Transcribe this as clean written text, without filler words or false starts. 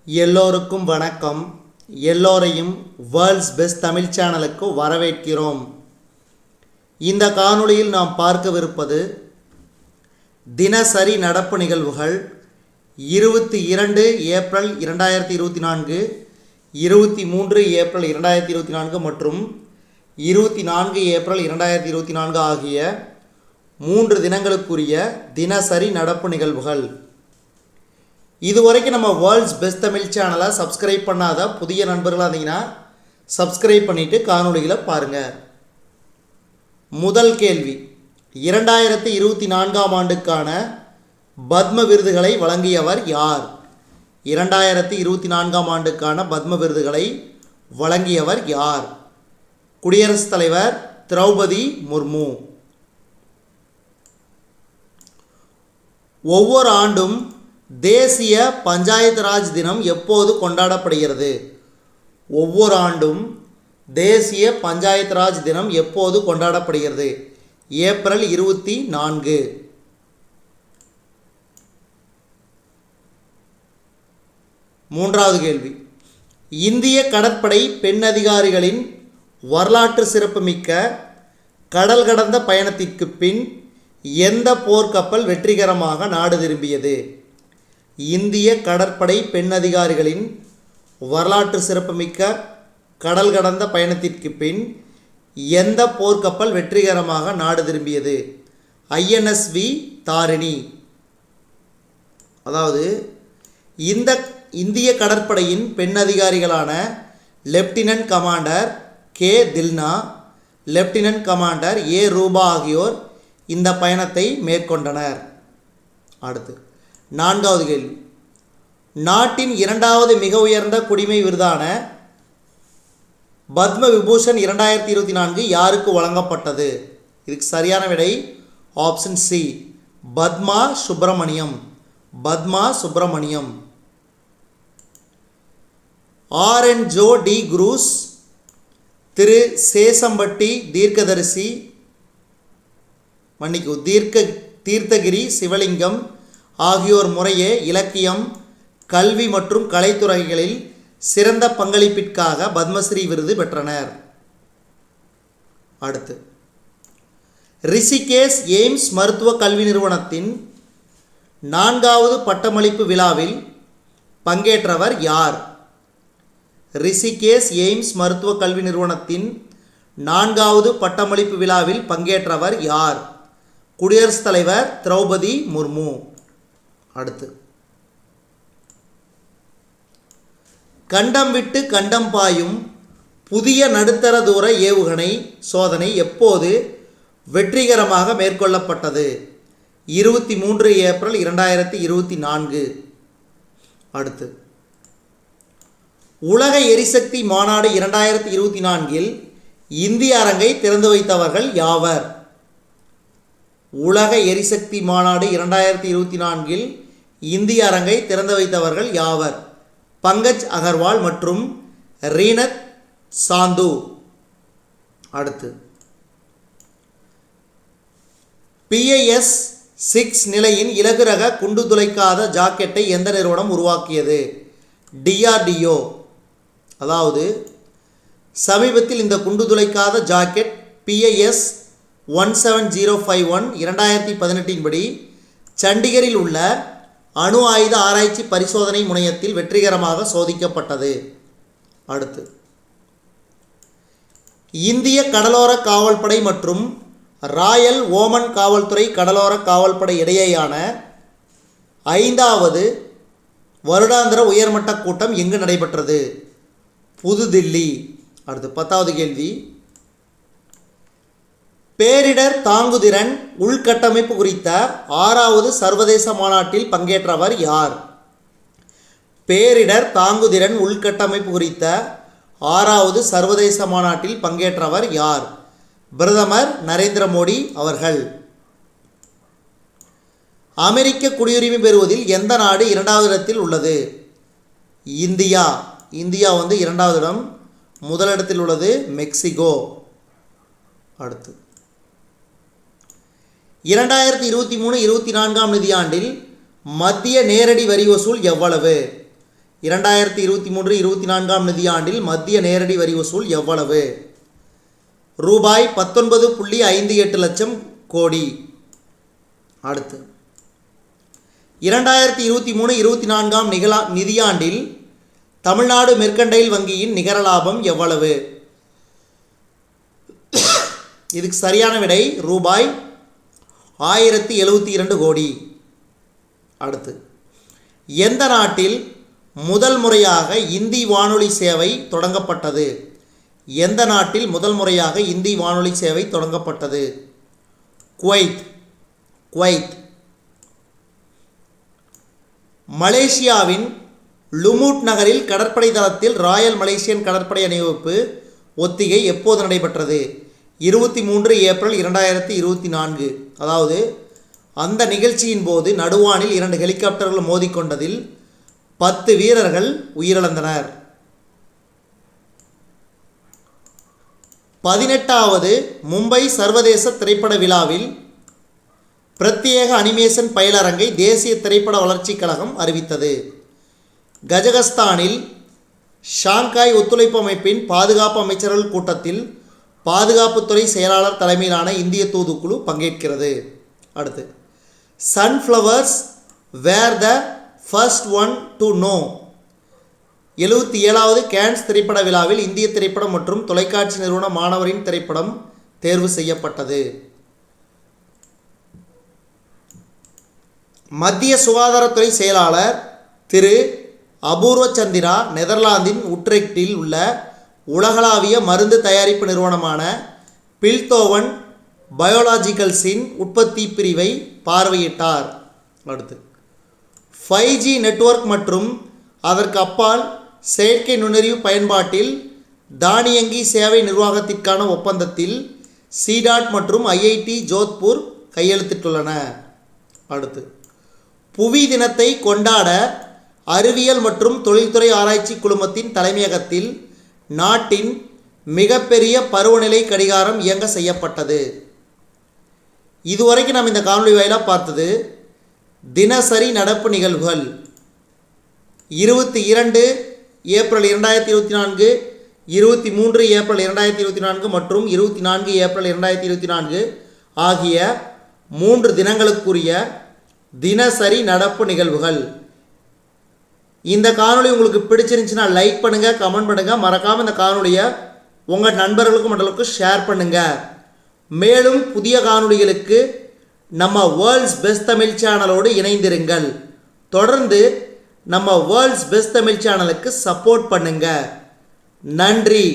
எல்லோருக்கும் வணக்கம். எல்லோரையும் வேர்ல்ட்ஸ் பெஸ்ட் தமிழ் சேனலுக்கு வரவேற்கிறோம். இந்த காணொளியில் நாம் பார்க்கவிருப்பது தினசரி நடப்பு நிகழ்வுகள் 22 ஏப்ரல் 2024, 23 ஏப்ரல் 2024 மற்றும் 24 ஏப்ரல் 2024 ஆகிய 3 தினங்களுக்குரிய தினசரி நடப்பு நிகழ்வுகள். இதுவரைக்கும் நம்ம வேர்ல்ட்ஸ் பெஸ்ட் தமிழ் சேனலை சப்ஸ்கிரைப் பண்ணாத புதிய நண்பர்களாக இருந்தீங்கன்னா சப்ஸ்கிரைப் பண்ணிவிட்டு காணொளிகளை பாருங்கள். முதல் கேள்வி, 2024ஆம் ஆண்டுக்கான பத்ம விருதுகளை வழங்கியவர் யார்? 2024ஆம் ஆண்டுக்கான பத்ம விருதுகளை வழங்கியவர் யார்? குடியரசுத் தலைவர் திரௌபதி முர்மு. ஒவ்வொரு ஆண்டும் தேசிய பஞ்சாயத்து ராஜ் தினம் எப்போது கொண்டாடப்படுகிறது? ஒவ்வொரு ஆண்டும் தேசிய பஞ்சாயத்து ராஜ் தினம் எப்போது கொண்டாடப்படுகிறது? ஏப்ரல் 24. மூன்றாவது கேள்வி, இந்திய கடற்படை பெண் அதிகாரிகளின் வரலாற்று சிறப்புமிக்க கடல் கடந்த பயணத்திற்கு பின் எந்த போர்க்கப்பல் வெற்றிகரமாக நாடு திரும்பியது? இந்திய கடற்படை பெண் அதிகாரிகளின் வரலாற்று சிறப்புமிக்க கடல் கடந்த பயணத்திற்கு பின் எந்த போர்க்கப்பல் வெற்றிகரமாக நாடு திரும்பியது? INSV தாரிணி. அதாவது இந்த இந்திய கடற்படையின் பெண் அதிகாரிகளான lieutenant commander K Dilna, lieutenant commander A Roopa ஆகியோர் இந்த பயணத்தை மேற்கொண்டனர். அடுத்து நான்காவது கேள்வி, நாட்டின் 2வது மிக உயர்ந்த குடிமை விருதான பத்ம விபூஷன் 2024 யாருக்கு வழங்கப்பட்டது? இதுக்கு சரியான விடை option C, Padma Subramaniam. Padma Subramaniam. RN Joe D'Cruz, Thiru Sesampatti Theerthagiri Sivalingam ஆகியோர் முறையே இலக்கியம், கல்வி மற்றும் கலைத்துறைகளில் சிறந்த பங்களிப்பிற்காக பத்மஸ்ரீ விருது பெற்றனர். அடுத்து ரிஷிகேஷ் எய்ம்ஸ் மருத்துவ கல்வி நிறுவனத்தின் 4வது பட்டமளிப்பு விழாவில் பங்கேற்றவர் யார்? ரிஷிகேஷ் எய்ம்ஸ் மருத்துவ கல்வி நிறுவனத்தின் 4வது பட்டமளிப்பு விழாவில் பங்கேற்றவர் யார்? குடியரசுத் தலைவர் திரௌபதி முர்மு. அடுத்து கண்டம் விட்டு கண்டம் பாயும் புதிய நடுத்தர தூர ஏவுகணை சோதனை எப்போது வெற்றிகரமாக மேற்கொள்ளப்பட்டது? 23 ஏப்ரல் 2024. அடுத்து உலக எரிசக்தி மாநாடு 2024இல் இந்திய அரங்கை திறந்து வைத்தவர்கள் யாவர்? உலக எரிசக்தி மாநாடு 2024இல் இந்திய அரங்கை திறந்து வைத்தவர்கள் யாவர்? பங்கஜ் அகர்வால் மற்றும் ரீனத் சாந்து. அடுத்து PIS-6 நிலையின் இலகு ரக குண்டு துளைக்காத ஜாக்கெட்டை எந்த நிறுவனம் உருவாக்கியது? DRDO. அதாவது சமீபத்தில் இந்த குண்டு துளைக்காத ஜாக்கெட் PIS 17051 2018 படி சண்டிகரில் உள்ள அணு ஆயுத ஆராய்ச்சி பரிசோதனை முனையத்தில் வெற்றிகரமாக சோதிக்கப்பட்டது. அடுத்து இந்திய கடலோர காவல்படை மற்றும் ராயல் ஓமன் காவல்துறை கடலோர காவல்படை இடையேயான 5வது வருடாந்திர உயர்மட்ட கூட்டம் எங்கு நடைபெற்றது? புதுதில்லி. அடுத்து 10வது கேள்வி, பேரிடர் தாங்குதிறன் உள்கட்டமைப்பு குறித்த 6வது சர்வதேச மாநாட்டில் பங்கேற்றவர் யார்? பேரிடர் தாங்குதிறன் உள்கட்டமைப்பு குறித்த 6வது சர்வதேச மாநாட்டில் பங்கேற்றவர் யார்? பிரதமர் நரேந்திர மோடி அவர்கள். அமெரிக்க குடியுரிமை பெறுவதில் எந்த நாடு 2வது இடத்தில் உள்ளது? இந்தியா. இந்தியா 2வது இடம், முதலிடத்தில் உள்ளது மெக்சிகோ. அடுத்து 2023-24 நிதியாண்டில் மத்திய நேரடி வரி வசூல் எவ்வளவு? 2023-24 நிதியாண்டில் மத்திய நேரடி வரி வசூல் எவ்வளவு? ரூபாய் 19.58 லட்சம் கோடி. அடுத்து 2023-24 நிதியாண்டில் தமிழ்நாடு மெர்கண்டைல் வங்கியின் நிகர லாபம் எவ்வளவு? இதுக்கு சரியான விடை ரூபாய் 1072 கோடி. அடுத்து எந்த நாட்டில் முதல் முறையாக இந்தி வானொலி சேவை தொடங்கப்பட்டது? எந்த நாட்டில் முதல் முறையாக இந்தி வானொலி சேவை தொடங்கப்பட்டது? குவைத். மலேசியாவின் லுமுட் நகரில் கடற்படை தளத்தில் ராயல் மலேசியன் கடற்படை அணிவகுப்பு ஒத்திகை எப்போது நடைபெற்றது? 23 ஏப்ரல் 2024. அதாவது அந்த நிகழ்ச்சியின் போது நடுவானில் 2 ஹெலிகாப்டர்கள் மோதிக்கொண்டதில் 10 வீரர்கள் உயிரிழந்தனர். 18வது மும்பை சர்வதேச திரைப்பட விழாவில் பிரத்யேக அனிமேஷன் பயிலரங்கை தேசிய திரைப்பட வளர்ச்சிக் கழகம் அறிவித்தது. கஜகஸ்தானில் ஷாங்காய் ஒத்துழைப்பு அமைப்பின் பாதுகாப்பு அமைச்சர்கள் கூட்டத்தில் பாதுகாப்புத்துறை செயலாளர் தலைமையிலான இந்திய தூதுக்குழு பங்கேற்கிறது. அடுத்து sunflowers were the first ones to know 77வது கேன்ஸ் திரைப்பட விழாவில் இந்திய திரைப்படம் மற்றும் தொலைக்காட்சி நிறுவன மாணவரின் திரைப்படம் தேர்வு செய்யப்பட்டது. மத்திய சுகாதாரத்துறை செயலாளர் திரு அபூர்வ சந்திரா நெதர்லாந்தின் உட்ரெக்டில் உள்ள உலகளாவிய மருந்து தயாரிப்பு நிறுவனமான பில்தோவன் பயோலாஜிக்கல்ஸின் உற்பத்தி பிரிவை பார்வையிட்டார். அடுத்து 5G நெட்வொர்க் மற்றும் அதற்கு அப்பால் செயற்கை நுண்ணறிவு பயன்பாட்டில் தானியங்கி சேவை நிர்வாகத்திற்கான ஒப்பந்தத்தில் சிடாட் மற்றும் IIT ஜோத்பூர் கையெழுத்திட்டுள்ளன. அடுத்து புவி தினத்தை கொண்டாட அறிவியல் மற்றும் தொழில்துறை ஆராய்ச்சி குழுமத்தின் தலைமையகத்தில் நாட்டின் மிகப்பெரிய பருவநிலை கடிகாரம் இயங்க செய்யப்பட்டது. இதுவரைக்கும் நாம் இந்த காணொளி வாயிலாக பார்த்தது தினசரி நடப்பு நிகழ்வுகள். 22 ஏப்ரல் 2024, 23 ஏப்ரல் 2024 மற்றும் 24 ஏப்ரல் 2024 ஆகிய 3 தினங்களுக்குரிய தினசரி நடப்பு நிகழ்வுகள். இந்த காணொளி உங்களுக்கு பிடிச்சிருந்துச்சுன்னா லைக் பண்ணுங்கள், கமெண்ட் பண்ணுங்கள், மறக்காமல் இந்த காணொளியை உங்கள் நண்பர்களுக்கும் மற்றவர்களுக்கும் ஷேர் பண்ணுங்கள். மேலும் புதிய காணொளிகளுக்கு நம்ம வேர்ல்ட்ஸ் பெஸ்ட் தமிழ் சேனலோடு இணைந்திருங்கள். தொடர்ந்து நம்ம வேர்ல்ட்ஸ் பெஸ்ட் தமிழ் சேனலுக்கு சப்போர்ட் பண்ணுங்கள். நன்றி.